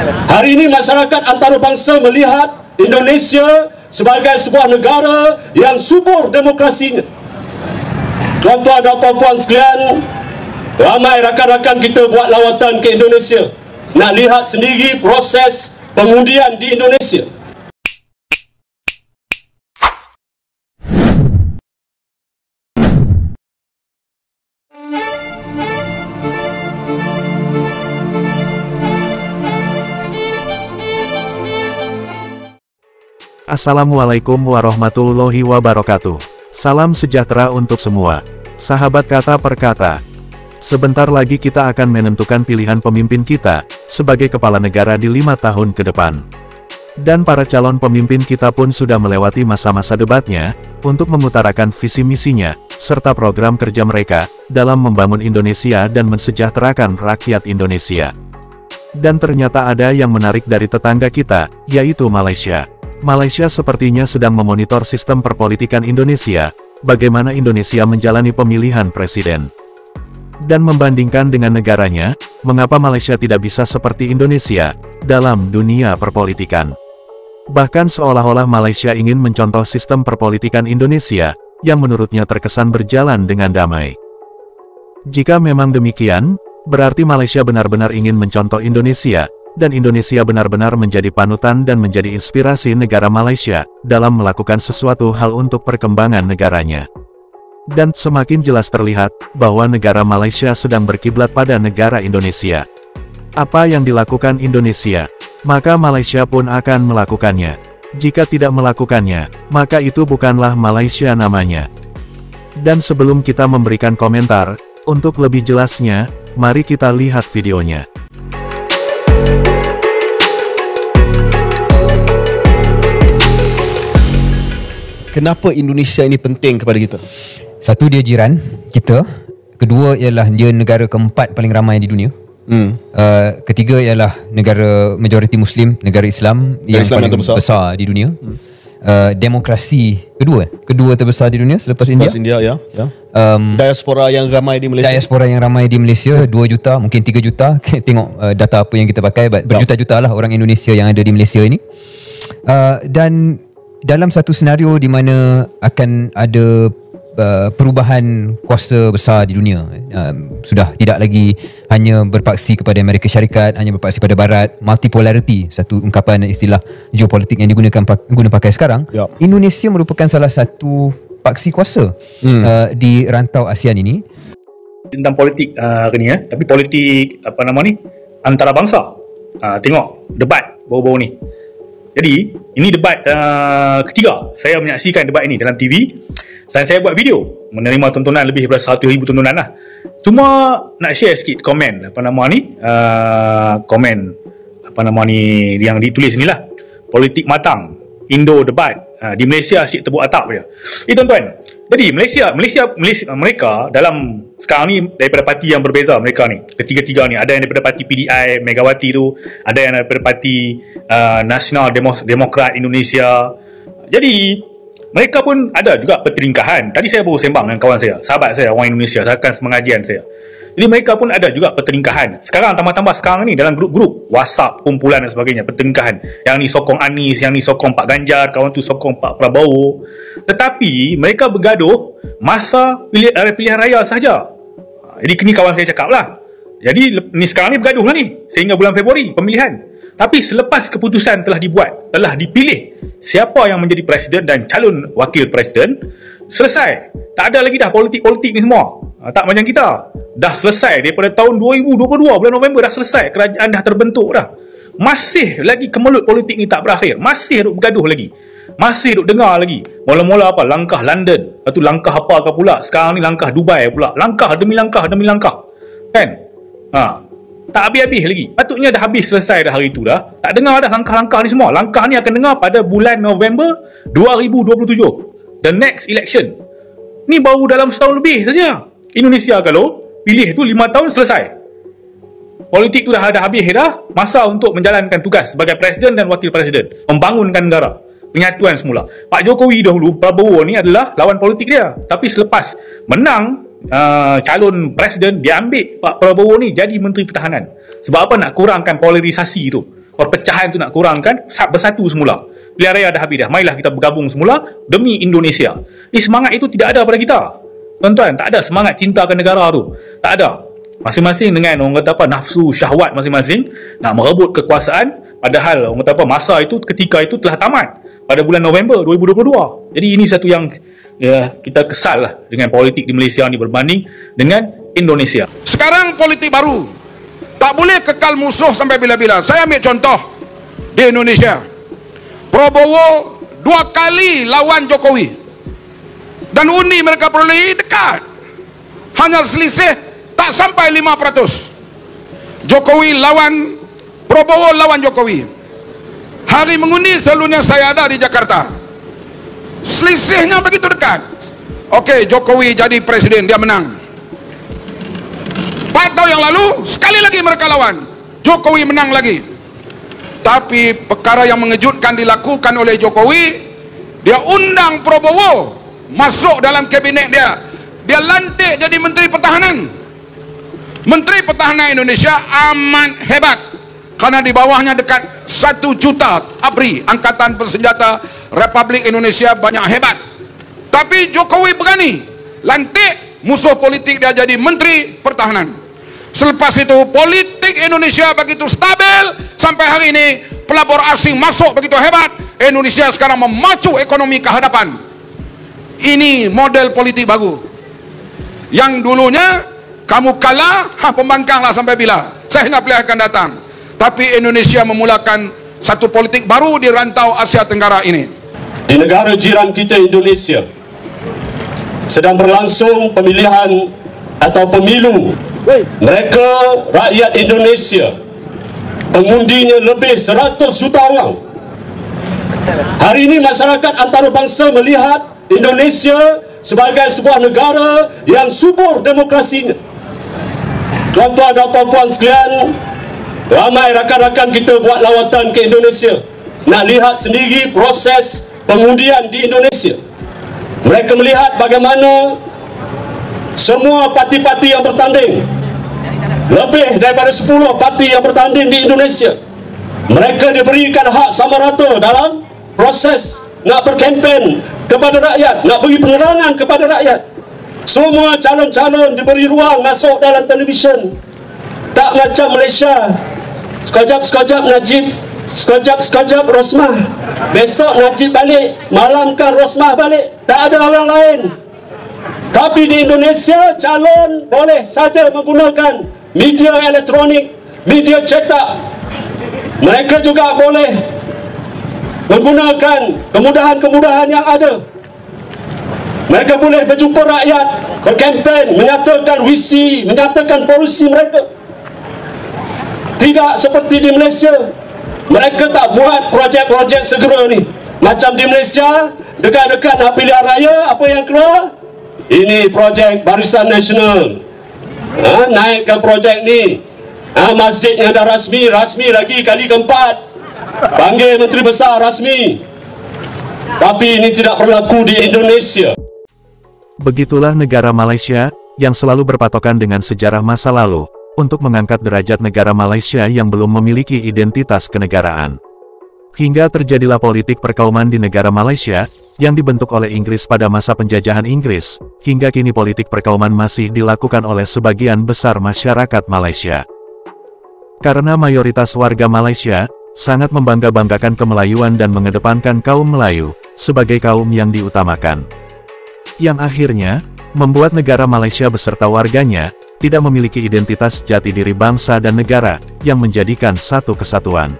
Hari ini masyarakat antarabangsa melihat Indonesia sebagai sebuah negara yang subur demokrasinya. Tuan-tuan dan puan-puan sekalian, ramai rakan-rakan kita buat lawatan ke Indonesia nak lihat sendiri proses pengundian di Indonesia. Assalamualaikum warahmatullahi wabarakatuh. Salam sejahtera untuk semua. Sahabat kata per kata. Sebentar lagi kita akan menentukan pilihan pemimpin kita sebagai kepala negara di 5 tahun ke depan. Dan para calon pemimpin kita pun sudah melewati masa-masa debatnya untuk mengutarakan visi misinya serta program kerja mereka dalam membangun Indonesia dan mensejahterakan rakyat Indonesia. Dan ternyata ada yang menarik dari tetangga kita, yaitu Malaysia. Malaysia sepertinya sedang memonitor sistem perpolitikan Indonesia, bagaimana Indonesia menjalani pemilihan presiden. Dan membandingkan dengan negaranya, mengapa Malaysia tidak bisa seperti Indonesia dalam dunia perpolitikan. Bahkan seolah-olah Malaysia ingin mencontoh sistem perpolitikan Indonesia, yang menurutnya terkesan berjalan dengan damai. Jika memang demikian, berarti Malaysia benar-benar ingin mencontoh Indonesia, dan Indonesia benar-benar menjadi panutan dan menjadi inspirasi negara Malaysia dalam melakukan sesuatu hal untuk perkembangan negaranya. Dan semakin jelas terlihat bahwa negara Malaysia sedang berkiblat pada negara Indonesia. Apa yang dilakukan Indonesia, maka Malaysia pun akan melakukannya. Jika tidak melakukannya, maka itu bukanlah Malaysia namanya. Dan sebelum kita memberikan komentar, untuk lebih jelasnya, mari kita lihat videonya. Kenapa Indonesia ini penting kepada kita? Satu, dia jiran kita. Kedua ialah dia negara keempat paling ramai di dunia. Ketiga ialah negara majoriti Muslim, negara Islam yang paling besar di dunia. Demokrasi kedua terbesar di dunia selepas India. Ya. Diaspora yang ramai di Malaysia. Diaspora yang ramai di Malaysia 2 juta, mungkin 3 juta. Tengok data apa yang kita pakai. Berjuta-juta lah orang Indonesia yang ada di Malaysia ini. Dan dalam satu senario di mana akan ada perubahan kuasa besar di dunia, sudah tidak lagi hanya berpaksi kepada Amerika Syarikat, hanya berpaksi pada Barat, multipolarity, satu ungkapan dan istilah geopolitik yang digunakan pakai sekarang. Indonesia merupakan salah satu paksi kuasa di rantau ASEAN ini. Tentang politik ni tapi politik antarabangsa. Tengok debat baru-baru ni. Jadi, ini debat ketiga. Saya menyaksikan debat ini dalam TV. Dan saya buat video. Menerima tontonan lebih daripada 100,000 tontonan lah. Cuma nak share sikit komen. Komen yang ditulis ni lah. Politik matang. Indo debat. Di Malaysia asyik tepuk atap je. Tuan-tuan. Jadi Malaysia mereka dalam sekarang ni daripada parti yang berbeza mereka ni. Ketiga-tiga ni. Ada yang daripada parti PDI Megawati tu, ada yang daripada parti Nasional Demokrat Indonesia. Jadi mereka pun ada juga pertelingkahan. Tadi saya baru sembang dengan kawan saya, sahabat saya orang Indonesia, rakan semengajian saya. Jadi mereka pun ada juga pertelingkahan. Sekarang tambah-tambah sekarang ni dalam grup-grup WhatsApp, kumpulan dan sebagainya, pertelingkahan. Yang ni sokong Anies, yang ni sokong Pak Ganjar, kawan tu sokong Pak Prabowo. Tetapi mereka bergaduh masa pilihan raya sahaja. Jadi ni kawan saya cakap lah. Jadi ni sekarang ni bergaduh lah ni sehingga bulan Februari pemilihan. Tapi selepas keputusan telah dibuat, telah dipilih siapa yang menjadi presiden dan calon wakil presiden, selesai. Tak ada lagi dah politik-politik ni semua. Tak macam kita. Dah selesai daripada tahun 2022 bulan November dah selesai. Kerajaan dah terbentuk dah. Masih lagi kemelut politik ni tak berakhir. Masih duk bergaduh lagi. Masih duk dengar lagi. Mula-mula apa? Langkah London. Lepas tu langkah apa ke pula? Sekarang ni langkah Dubai pula. Langkah demi langkah demi langkah. Kan? Tak habis-habis lagi. Patutnya dah habis selesai dah hari tu dah. Tak dengar dah langkah-langkah ni semua. Langkah ni akan dengar pada bulan November 2027. The next election. Ni baru dalam setahun lebih saja. Indonesia kalau pilih tu 5 tahun selesai. Politik tu dah habis dah. Masa untuk menjalankan tugas sebagai presiden dan wakil presiden. Membangunkan negara. Penyatuan semula. Pak Jokowi dahulu, Prabowo ni adalah lawan politik dia. Tapi selepas menang calon presiden, dia ambil Pak Prabowo ni jadi Menteri Pertahanan. Sebab apa? Nak kurangkan polarisasi tu. perpecahan tu nak kurangkan, bersatu semula. Pilihan raya dah habis dah, marilah kita bergabung semula demi Indonesia. Semangat itu tidak ada pada kita, tuan-tuan. Tak ada semangat cintakan negara tu, tak ada. Masing-masing dengan orang kata apa, nafsu syahwat masing-masing nak merebut kekuasaan, padahal orang kata apa, masa itu, ketika itu telah tamat pada bulan November 2022. Jadi ini satu yang kita kesal lah dengan politik di Malaysia ni berbanding dengan Indonesia. Sekarang politik baru, tak boleh kekal musuh sampai bila-bila. Saya ambil contoh di Indonesia. Prabowo 2 kali lawan Jokowi dan undi mereka perolehi dekat, hanya selisih tak sampai 5%. Jokowi lawan Prabowo, lawan Jokowi. Hari mengundi selalunya saya ada di Jakarta, selisihnya begitu dekat. Okey, Jokowi jadi presiden, dia menang. 4 tahun yang lalu sekali lagi mereka lawan, Jokowi menang lagi. Tapi perkara yang mengejutkan dilakukan oleh Jokowi, dia undang Prabowo masuk dalam kabinet dia. Dia lantik jadi Menteri Pertahanan. Menteri Pertahanan Indonesia amat hebat, karena di bawahnya dekat 1 juta ABRI, Angkatan Bersenjata Republik Indonesia, banyak hebat. Tapi Jokowi berani lantik musuh politik dia jadi Menteri Pertahanan. Selepas itu politik Indonesia begitu stabil sampai hari ini, pelabur asing masuk begitu hebat. Indonesia sekarang memacu ekonomi ke hadapan. Ini model politik baru. Yang dulunya kamu kalah, pembangkanglah sampai bila. Saya ingat pilihan akan datang. Tapi Indonesia memulakan satu politik baru di rantau Asia Tenggara ini. Di negara jiran kita Indonesia sedang berlangsung pemilihan atau pemilu. Mereka, rakyat Indonesia, pengundinya lebih 100 juta orang. Hari ini masyarakat antarabangsa melihat Indonesia sebagai sebuah negara yang subur demokrasinya. Tuan-tuan dan puan-puan sekalian, ramai rakan-rakan kita buat lawatan ke Indonesia, nak lihat sendiri proses pengundian di Indonesia. Mereka melihat bagaimana semua parti-parti yang bertanding, lebih daripada 10 parti yang bertanding di Indonesia, mereka diberikan hak sama rata dalam proses nak berkempen kepada rakyat, nak beri penerangan kepada rakyat. Semua calon-calon diberi ruang masuk dalam televisyen. Tak macam Malaysia, sekejap-sekejap Najib, sekejap-sekejap Rosmah, besok Najib balik, malamkan Rosmah balik, tak ada orang lain. Tapi di Indonesia, calon boleh saja menggunakan media elektronik, media cetak. Mereka juga boleh menggunakan kemudahan-kemudahan yang ada. Mereka boleh berjumpa rakyat, berkempen, menyatakan visi, menyatakan polisi mereka. Tidak seperti di Malaysia. Mereka tak buat projek-projek segera ni. Macam di Malaysia, dekat-dekat nak pilihan raya, apa yang keluar? Ini projek Barisan Nasional. Naikkan projek ni. Masjidnya dah rasmi lagi kali keempat. Panggil Menteri Besar rasmi. Tapi ini tidak berlaku di Indonesia. Begitulah negara Malaysia, yang selalu berpatokan dengan sejarah masa lalu, untuk mengangkat derajat negara Malaysia yang belum memiliki identitas kenegaraan. Hingga terjadilah politik perkauman di negara Malaysia, yang dibentuk oleh Inggris pada masa penjajahan Inggris, hingga kini politik perkauman masih dilakukan oleh sebagian besar masyarakat Malaysia. Karena mayoritas warga Malaysia, sangat membangga-banggakan kemelayuan dan mengedepankan kaum Melayu, sebagai kaum yang diutamakan. Yang akhirnya, membuat negara Malaysia beserta warganya, tidak memiliki identitas jati diri bangsa dan negara, yang menjadikan satu kesatuan.